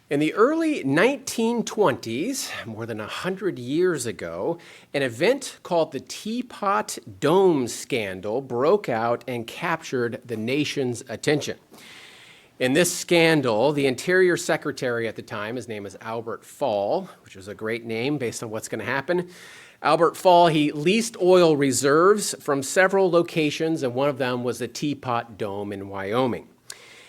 In the early 1920s, more than 100 years ago, an event called the Teapot Dome Scandal broke out and captured the nation's attention. In this scandal, the Interior Secretary at the time, his name is Albert Fall, which is a great name based on what's going to happen. Albert Fall, he leased oil reserves from several locations, and one of them was the Teapot Dome in Wyoming.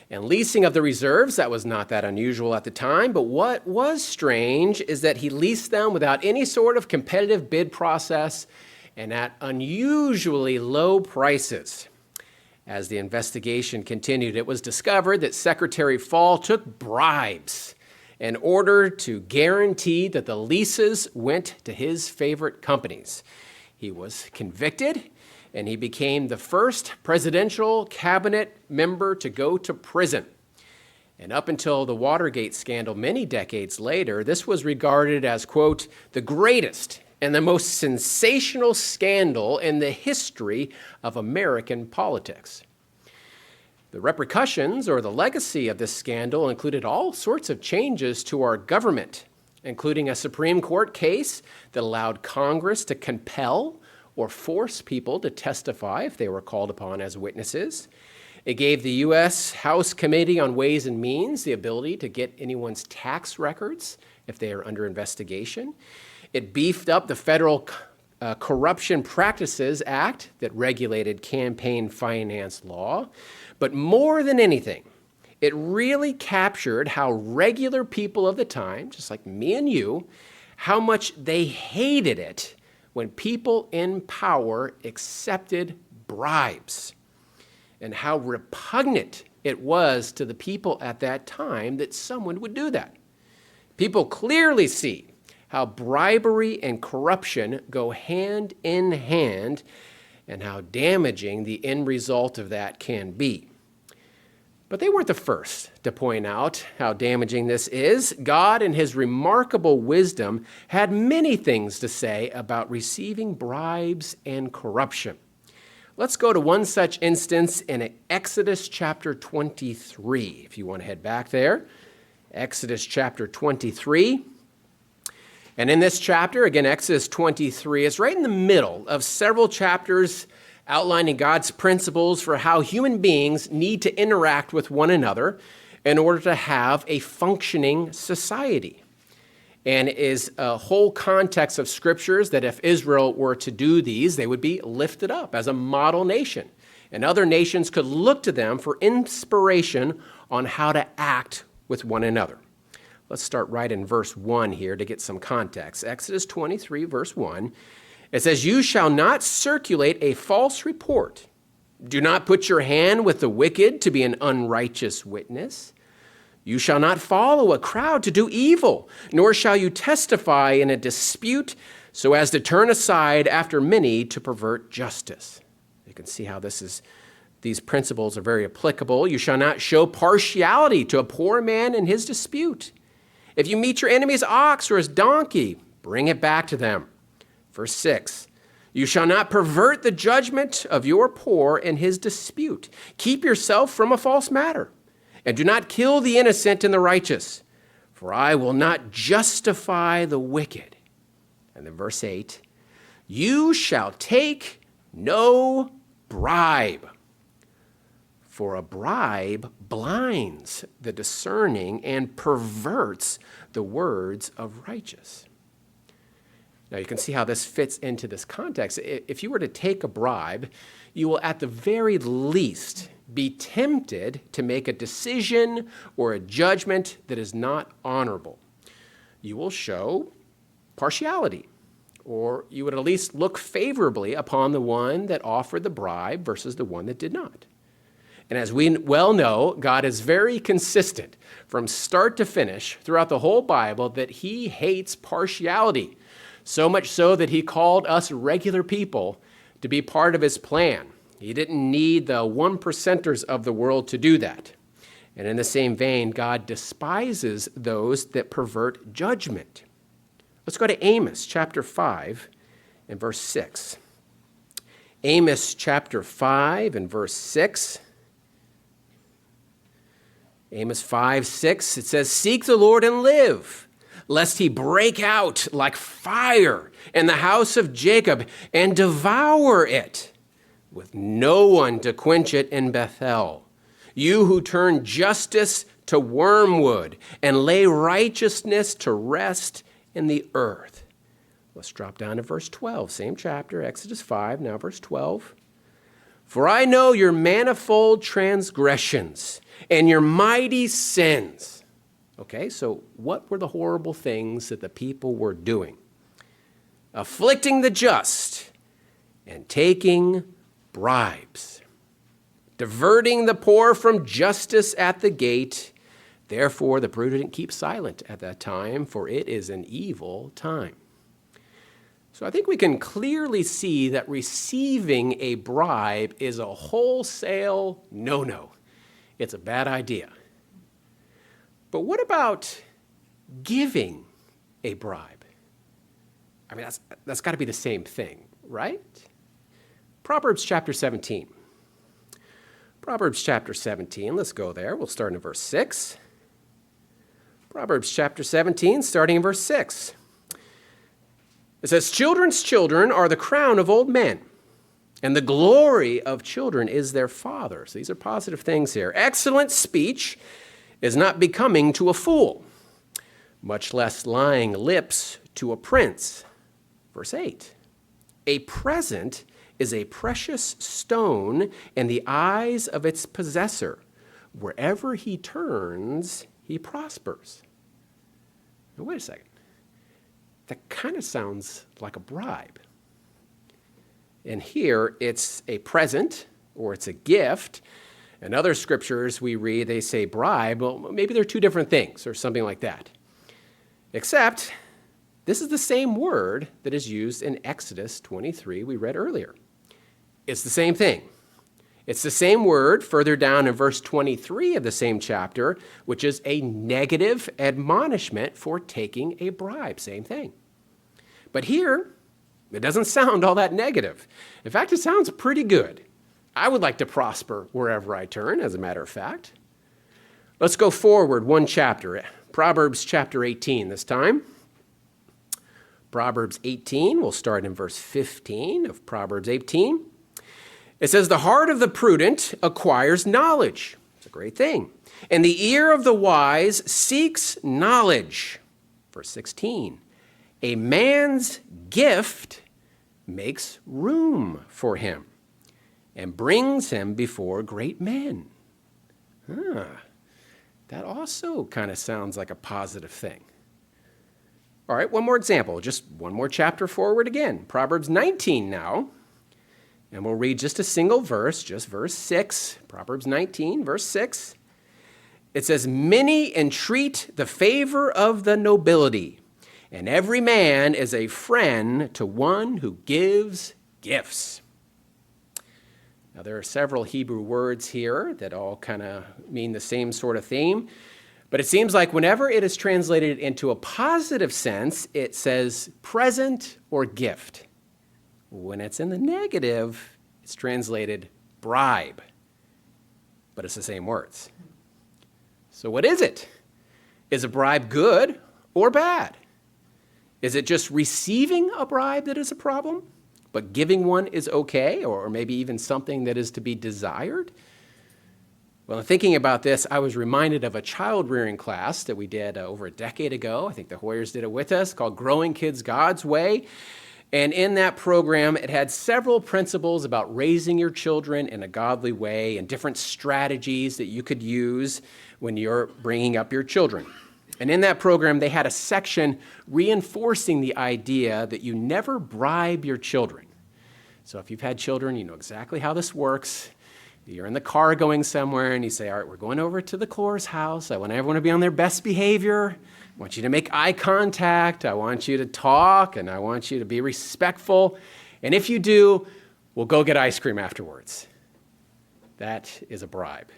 And leasing of the reserves, that was not that unusual at the time, but what was strange is that he leased them without any sort of competitive bid process and at unusually low prices. As the investigation continued, it was discovered that Secretary Fall took bribes in order to guarantee that the leases went to his favorite companies. He was convicted, and he became the first presidential cabinet member to go to prison. And up until the Watergate scandal many decades later, this was regarded as, quote, the greatest and the most sensational scandal in the history of American politics. The repercussions or the legacy of this scandal included all sorts of changes to our government, including a Supreme Court case that allowed Congress to compel or force people to testify if they were called upon as witnesses. It gave the U.S. House Committee on Ways and Means the ability to get anyone's tax records if they are under investigation. It beefed up the Federal Corruption Practices Act that regulated campaign finance law. But more than anything, it really captured how regular people of the time, just like me and you, how much they hated it when people in power accepted bribes, and how repugnant it was to the people at that time that someone would do that. People clearly see how bribery and corruption go hand in hand and how damaging the end result of that can be. But they weren't the first to point out how damaging this is. God, in his remarkable wisdom, had many things to say about receiving bribes and corruption. Let's go to one such instance in Exodus chapter 23, if you want to head back there. Exodus chapter 23. And in this chapter, again, Exodus 23, it's right in the middle of several chapters outlining God's principles for how human beings need to interact with one another in order to have a functioning society. And is a whole context of scriptures that if Israel were to do these, they would be lifted up as a model nation. And other nations could look to them for inspiration on how to act with one another. Let's start right in verse 1 here to get some context. Exodus 23, verse 1. It says, "You shall not circulate a false report. Do not put your hand with the wicked to be an unrighteous witness. You shall not follow a crowd to do evil, nor shall you testify in a dispute so as to turn aside after many to pervert justice." You can see how these principles are very applicable. You shall not show partiality to a poor man in his dispute. If you meet your enemy's ox or his donkey, bring it back to them. Verse 6, "You shall not pervert the judgment of your poor in his dispute. Keep yourself from a false matter, and do not kill the innocent and the righteous, for I will not justify the wicked." And then verse 8, "You shall take no bribe, for a bribe blinds the discerning and perverts the words of righteous." Now, you can see how this fits into this context. If you were to take a bribe, you will at the very least be tempted to make a decision or a judgment that is not honorable. You will show partiality, or you would at least look favorably upon the one that offered the bribe versus the one that did not. And as we well know, God is very consistent from start to finish throughout the whole Bible that he hates partiality. So much so that he called us regular people to be part of his plan. He didn't need the 1%ers of the world to do that. And in the same vein, God despises those that pervert judgment. Let's go to Amos chapter 5 and verse 6. Amos chapter 5 and verse 6. Amos 5:6, it says, "Seek the Lord and live, lest he break out like fire in the house of Jacob and devour it, with no one to quench it in Bethel. You who turn justice to wormwood and lay righteousness to rest in the earth." Let's drop down to verse 12, same chapter, Exodus 5, now verse 12. "For I know your manifold transgressions and your mighty sins." Okay, so what were the horrible things that the people were doing? "Afflicting the just and taking bribes, diverting the poor from justice at the gate. Therefore the prudent keep silent at that time, for it is an evil time." So I think we can clearly see that receiving a bribe is a wholesale no-no. It's a bad idea. But what about giving a bribe? I mean, that's got to be the same thing, right? Proverbs chapter 17. Proverbs chapter 17, let's go there. We'll start in verse 6. Proverbs chapter 17, starting in verse 6. It says, "Children's children are the crown of old men, and the glory of children is their father." So these are positive things here. "Excellent speech is not becoming to a fool, much less lying lips to a prince." Verse 8. "A present is a precious stone in the eyes of its possessor. Wherever he turns, he prospers." Now, wait a second. That kind of sounds like a bribe. And here it's a present or it's a gift. In other scriptures we read, they say bribe. Well, maybe they're two different things or something like that. Except this is the same word that is used in Exodus 23 we read earlier. It's the same thing. It's the same word further down in verse 23 of the same chapter, which is a negative admonishment for taking a bribe. Same thing. But here, it doesn't sound all that negative. In fact, it sounds pretty good. I would like to prosper wherever I turn, as a matter of fact. Let's go forward one chapter. Proverbs chapter 18 this time. Proverbs 18, we'll start in verse 15 of Proverbs 18. It says, "The heart of the prudent acquires knowledge." It's a great thing. "And the ear of the wise seeks knowledge." Verse 16, "A man's gift makes room for him and brings him before great men." That also kind of sounds like a positive thing. All right, one more example, just one more chapter forward again. Proverbs 19 now. And we'll read just a single verse, just verse 6, Proverbs 19, verse 6. It says, "Many entreat the favor of the nobility, and every man is a friend to one who gives gifts." Now, there are several Hebrew words here that all kind of mean the same sort of theme. But it seems like whenever it is translated into a positive sense, it says present or gift. When it's in the negative, it's translated bribe, but it's the same words. So what is it? Is a bribe good or bad? Is it just receiving a bribe that is a problem, but giving one is okay, or maybe even something that is to be desired? Well, in thinking about this, I was reminded of a child rearing class that we did over a decade ago. I think the Hoyers did it with us, called Growing Kids God's Way. And in that program, it had several principles about raising your children in a godly way and different strategies that you could use when you're bringing up your children. And in that program, they had a section reinforcing the idea that you never bribe your children. So if you've had children, you know exactly how this works. You're in the car going somewhere and you say, all right, we're going over to the Clore's house. I want everyone to be on their best behavior. I want you to make eye contact. I want you to talk and I want you to be respectful. And if you do, we'll go get ice cream afterwards. That is a bribe.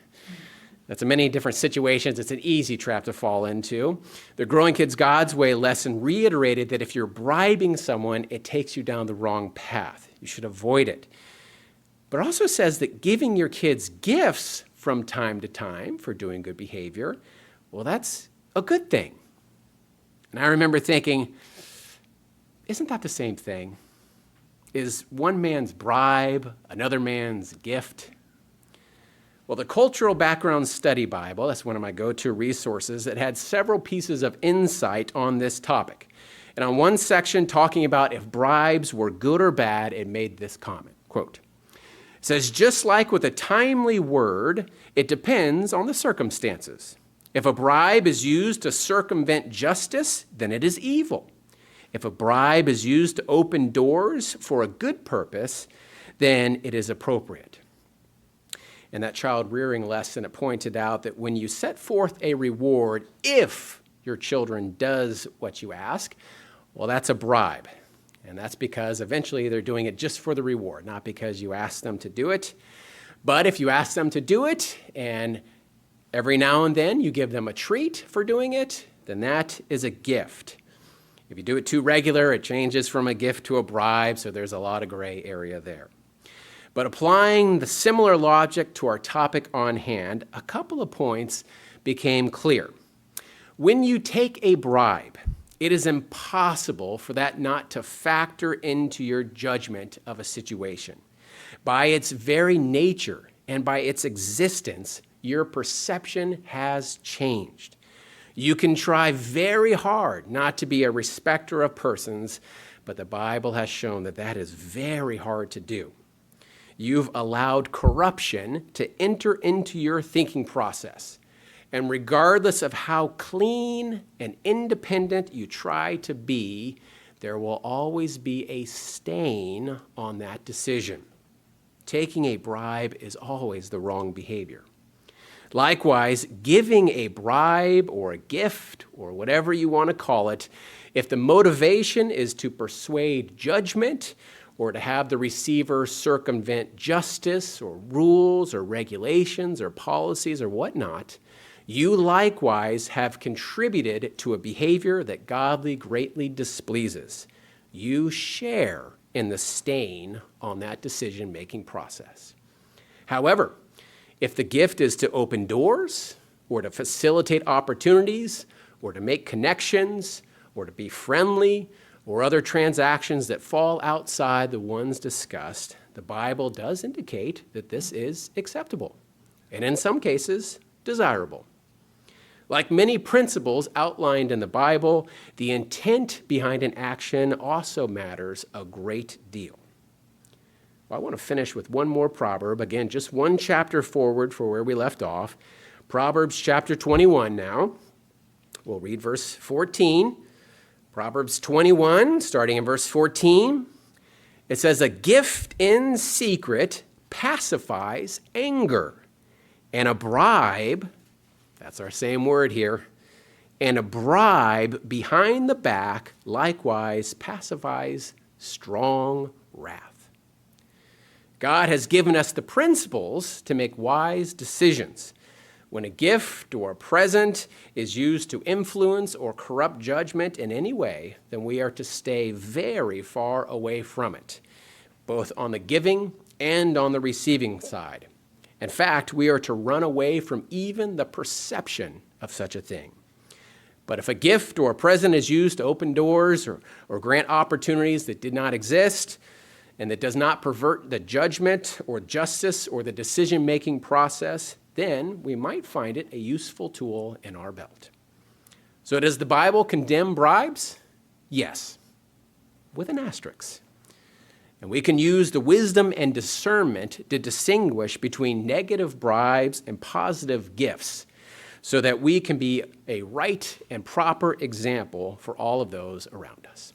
That's in many different situations. It's an easy trap to fall into. The Growing Kids God's Way lesson reiterated that if you're bribing someone, it takes you down the wrong path. You should avoid it. But it also says that giving your kids gifts from time to time for doing good behavior, well, that's a good thing. And I remember thinking, isn't that the same thing? Is one man's bribe another man's gift? Well, the Cultural Background Study Bible, that's one of my go-to resources, it had several pieces of insight on this topic. And on one section talking about if bribes were good or bad, it made this comment, quote, it says, just like with a timely word, it depends on the circumstances. If a bribe is used to circumvent justice, then it is evil. If a bribe is used to open doors for a good purpose, then it is appropriate. In that child rearing lesson, it pointed out that when you set forth a reward, if your children does what you ask, well, that's a bribe. And that's because eventually they're doing it just for the reward, not because you asked them to do it. But if you ask them to do it, and every now and then you give them a treat for doing it, then that is a gift. If you do it too regular, it changes from a gift to a bribe, so there's a lot of gray area there. But applying the similar logic to our topic on hand, a couple of points became clear. When you take a bribe, it is impossible for that not to factor into your judgment of a situation. By its very nature and by its existence, your perception has changed. You can try very hard not to be a respecter of persons, but the Bible has shown that that is very hard to do. You've allowed corruption to enter into your thinking process. And regardless of how clean and independent you try to be, there will always be a stain on that decision. Taking a bribe is always the wrong behavior. Likewise, giving a bribe or a gift or whatever you want to call it, if the motivation is to persuade judgment or to have the receiver circumvent justice or rules or regulations or policies or whatnot, you likewise have contributed to a behavior that godly greatly displeases. You share in the stain on that decision-making process. However, if the gift is to open doors or to facilitate opportunities or to make connections or to be friendly or other transactions that fall outside the ones discussed, the Bible does indicate that this is acceptable and in some cases desirable. Like many principles outlined in the Bible, the intent behind an action also matters a great deal. Well, I want to finish with one more proverb. Again, just one chapter forward for where we left off. Proverbs chapter 21 now. We'll read verse 14. Proverbs 21, starting in verse 14. It says, a gift in secret pacifies anger, and a bribe, that's our same word here, and a bribe behind the back likewise pacifies strong wrath. God has given us the principles to make wise decisions. When a gift or a present is used to influence or corrupt judgment in any way, then we are to stay very far away from it, both on the giving and on the receiving side. In fact, we are to run away from even the perception of such a thing. But if a gift or a present is used to open doors or grant opportunities that did not exist, and that does not pervert the judgment or justice or the decision-making process, then we might find it a useful tool in our belt. So does the Bible condemn bribes? Yes, with an asterisk. And we can use the wisdom and discernment to distinguish between negative bribes and positive gifts so that we can be a right and proper example for all of those around us.